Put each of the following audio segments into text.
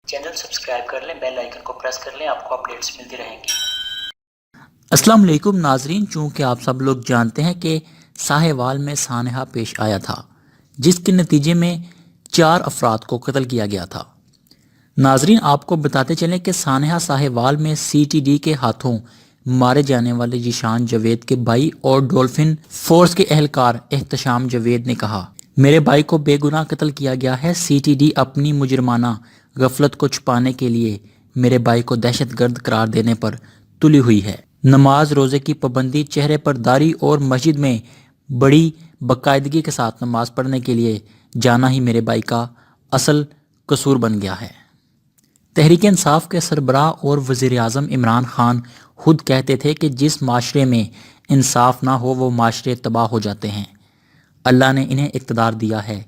Channel subscribe کر لیں، bell icon کو پریس کر لیں، آپ کو اپڈیٹس ملتی رہیں گی۔ السلام علیکم ناظرین، چونکہ آپ سب لوگ جانتے ہیں کہ ساہیوال میں سانحہ پیش آیا تھا جس کے نتیجے میں 4 افراد کو قتل کیا گیا تھا۔ ناظرین، آپ کو بتاتے چلیں کہ سانحہ ساہیوال میں سی ٹی ڈی کے ہاتھوں مارے جانے والے ذیشان جاوید کے بھائی اور ڈولفن فورس کے اہلکار احتشام جاوید نے کہا، میرے بھائی کو بے گناہ قتل کیا گیا ہے۔ سی ٹی ڈی اپنی مجرمانہ غفلت کو چھپانے کے لیے میرے بھائی کو دہشت گرد قرار دینے پر تلی ہوئی ہے۔ نماز روزے کی پابندی، چہرے پر داڑھی اور مسجد میں بڑی باقاعدگی کے ساتھ نماز پڑھنے کے لیے جانا ہی میرے بھائی کا اصل قصور بن گیا ہے۔ تحریک انصاف کے سربراہ اور وزیر اعظم عمران خان خود کہتے تھے کہ جس معاشرے میں انصاف نہ ہو وہ معاشرے تباہ ہو جاتے ہیں۔ اللہ نے انہیں اقتدار دیا ہے،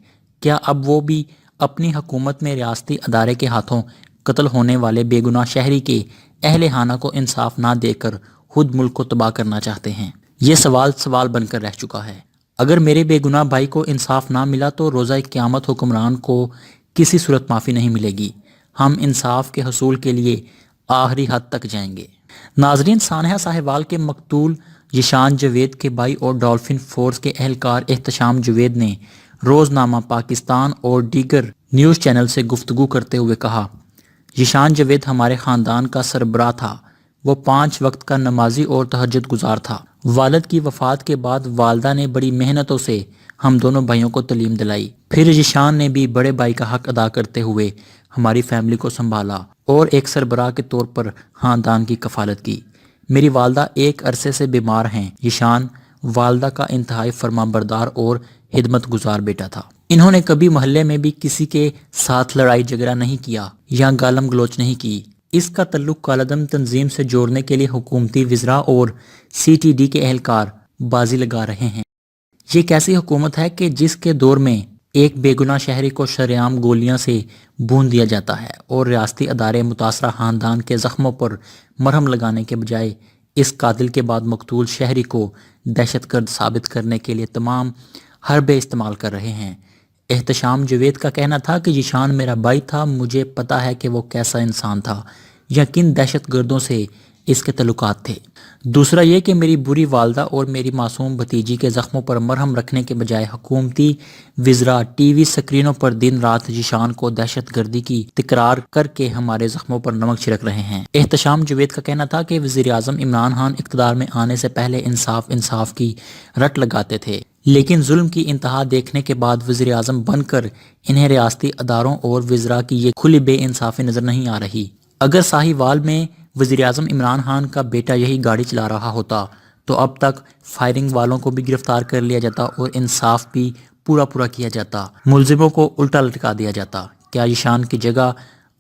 کیا اب وہ بھی اپنی حکومت میں ریاستی ادارے کے ہاتھوں قتل ہونے والے بے گناہ شہری کے اہل خانہ کو انصاف نہ دے کر خود ملک کو تباہ کرنا چاہتے ہیں؟ یہ سوال بن کر رہ چکا ہے۔ اگر میرے بے گناہ بھائی کو انصاف نہ ملا تو روزہ قیامت حکمران کو کسی صورت معافی نہیں ملے گی۔ ہم انصاف کے حصول کے لیے آخری حد تک جائیں گے۔ ناظرین، سانحہ ساہیوال کے مقتول ذیشان جاوید کے بھائی اور ڈولفن فورس کے اہلکار احتشام جاوید نے روزنامہ پاکستان اور دیگر نیوز چینل سے گفتگو کرتے ہوئے کہا، ذیشان جاوید ہمارے خاندان کا سربراہ تھا۔ وہ 5 وقت کا نمازی اور تہجد گزار تھا۔ والد کی وفات کے بعد والدہ نے بڑی محنتوں سے ہم دونوں بھائیوں کو تعلیم دلائی۔ پھر ذیشان نے بھی بڑے بھائی کا حق ادا کرتے ہوئے ہماری فیملی کو سنبھالا اور ایک سربراہ کے طور پر خاندان کی کفالت کی۔ میری والدہ ایک عرصے سے بیمار ہیں۔ ذیشان والدہ کا انتہائی فرما بردار اور خدمت گزار بیٹا تھا۔ انہوں نے کبھی محلے میں بھی کسی کے ساتھ لڑائی جھگڑا نہیں کیا یا گالم گلوچ نہیں کی۔ اس کا تعلق کالعدم تنظیم سے جوڑنے کے لیے حکومتی وزراء اور سی ٹی ڈی کے اہلکار بازی لگا رہے ہیں۔ یہ کیسی حکومت ہے کہ جس کے دور میں ایک بے گناہ شہری کو شرعام گولیاں سے بھون دیا جاتا ہے اور ریاستی ادارے متاثرہ خاندان کے زخموں پر مرہم لگانے کے بجائے اس قاتل کے بعد مقتول شہری کو دہشت گرد ثابت کرنے کے لیے تمام حربے استعمال کر رہے ہیں۔ احتشام جاوید کا کہنا تھا کہ ذیشان میرا بھائی تھا، مجھے پتا ہے کہ وہ کیسا انسان تھا یا کن دہشت گردوں سے اس کے تعلقات تھے۔ دوسرا یہ کہ میری بری والدہ اور میری معصوم بھتیجی کے زخموں پر مرہم رکھنے کے بجائے حکومتی وزراء ٹی وی سکرینوں پر دن رات ذیشان کو دہشت گردی کی تکرار کر کے ہمارے زخموں پر نمک چھڑک رہے ہیں۔ احتشام جاوید کا کہنا تھا کہ وزیر اعظم عمران خان اقتدار میں آنے سے پہلے انصاف کی رٹ لگاتے تھے، لیکن ظلم کی انتہا دیکھنے کے بعد وزیر اعظم بن کر انہیں ریاستی اداروں اور وزراء کی یہ کھلی بے انصافی نظر نہیں آ رہی۔ اگر ساہیوال میں وزیر اعظم عمران خان کا بیٹا یہی گاڑی چلا رہا ہوتا تو اب تک فائرنگ والوں کو بھی گرفتار کر لیا جاتا اور انصاف بھی پورا کیا جاتا، ملزموں کو الٹا لٹکا دیا جاتا۔ کیا ذیشان کی جگہ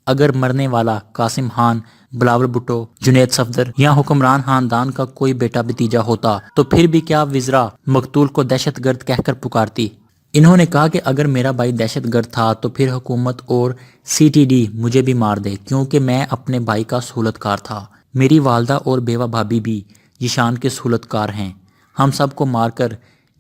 اگر مرنے والا قاسم خان، بلاول بھٹو، جنید صفدر یا حکمران خاندان کا کوئی بیٹا بھتیجا ہوتا تو پھر بھی کیا وزراء مقتول کو دہشت گرد کہہ کر پکارتی؟ انہوں نے کہا کہ اگر میرا بھائی دہشت گرد تھا تو پھر حکومت اور سی ٹی ڈی مجھے بھی مار دے، کیونکہ میں اپنے بھائی کا سہولت کار تھا۔ میری والدہ اور بیوہ بھابھی بھی ذیشان کے سہولت کار ہیں۔ ہم سب کو مار کر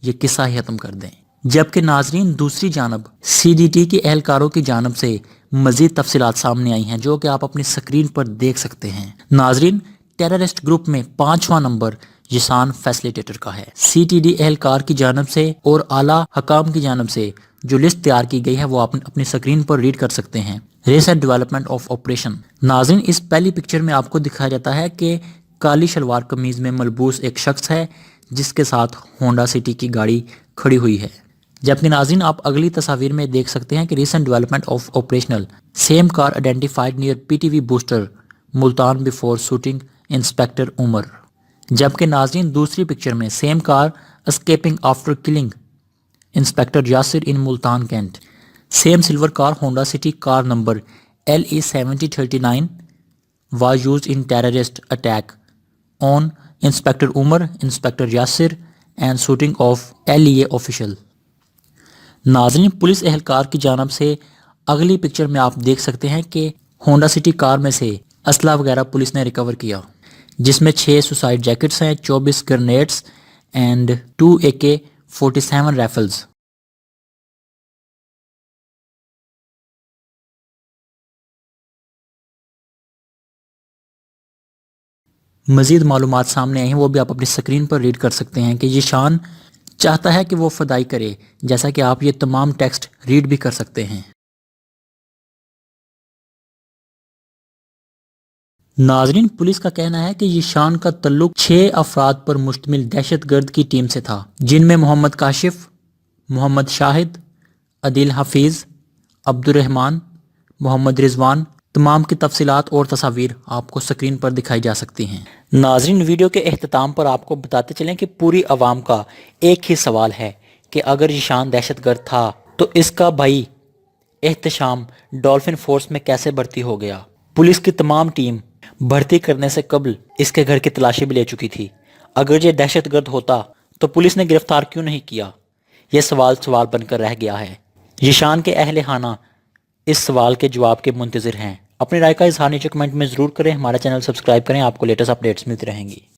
یہ قصہ ہی ختم کر دیں۔ جبکہ ناظرین، دوسری جانب سی ڈی ٹی کے اہلکاروں کی جانب سے مزید تفصیلات سامنے آئی ہیں جو کہ آپ اپنی سکرین پر دیکھ سکتے ہیں۔ ناظرین، ٹیررسٹ گروپ میں 5واں نمبر ذیشان فیسیلیٹیٹر کا ہے۔ سی ٹی ڈی اہلکار کی جانب سے اور اعلیٰ حکام کی جانب سے جو لسٹ تیار کی گئی ہے وہ آپ اپنی سکرین پر ریڈ کر سکتے ہیں۔ Recent development of operation. ناظرین، اس پہلی پکچر میں آپ کو دکھایا جاتا ہے کہ کالی شلوار قمیض میں ملبوس ایک شخص ہے جس کے ساتھ ہونڈا سٹی کی گاڑی کھڑی ہوئی ہے۔ جبکہ ناظرین، آپ اگلی تصاویر میں دیکھ سکتے ہیں کہ recent development of operational same car identified near P T V booster Multan before shooting inspector Umar. جبکہ ناظرین، دوسری پکچر میں same car escaping after killing inspector Yasir in Multan cantt. Same silver car Honda city car number LE7039 was used in terrorist attack on Inspector Umar, Inspector Yasir and shooting of LEA official۔ ناظرین، police اہلکار کی جانب سے اگلی picture میں آپ دیکھ سکتے ہیں کہ ہونڈا سٹی کار میں سے اسلحہ وغیرہ پولیس نے ریکور کیا، جس میں 6 سوسائڈ جیکٹس ہیں، 24 گرنیڈز اینڈ 2 AK-47 رائفلز۔ مزید معلومات سامنے آئی ہیں، وہ بھی آپ اپنی اسکرین پر ریڈ کر سکتے ہیں کہ ذیشان چاہتا ہے کہ وہ فدائی کرے، جیسا کہ آپ یہ تمام ٹیکسٹ ریڈ بھی کر سکتے ہیں۔ ناظرین، پولیس کا کہنا ہے کہ ذیشان کا تعلق 6 افراد پر مشتمل دہشت گرد کی ٹیم سے تھا، جن میں محمد کاشف، محمد شاہد، عدیل حفیظ، عبد الرحمان، محمد رضوان۔ تمام کی تفصیلات اور تصاویر آپ کو سکرین پر دکھائی جا سکتی ہیں۔ ناظرین، ویڈیو کے اختتام پر آپ کو بتاتے چلیں کہ پوری عوام کا ایک ہی سوال ہے کہ اگر ذیشان دہشت گرد تھا تو اس کا بھائی احتشام ڈولفن فورس میں کیسے بھرتی ہو گیا؟ پولیس کی تمام ٹیم بھرتی کرنے سے قبل اس کے گھر کی تلاشی بھی لے چکی تھی۔ اگر یہ دہشت گرد ہوتا تو پولیس نے گرفتار کیوں نہیں کیا؟ یہ سوال بن کر رہ گیا ہے۔ ذیشان کے اہل خانہ اس سوال کے جواب کے منتظر ہیں۔ اپنی رائے کا اظہار نیچے کمنٹ میں ضرور کریں، ہمارا چینل سبسکرائب کریں، آپ کو لیٹسٹ اپڈیٹس ملتی رہیں گی۔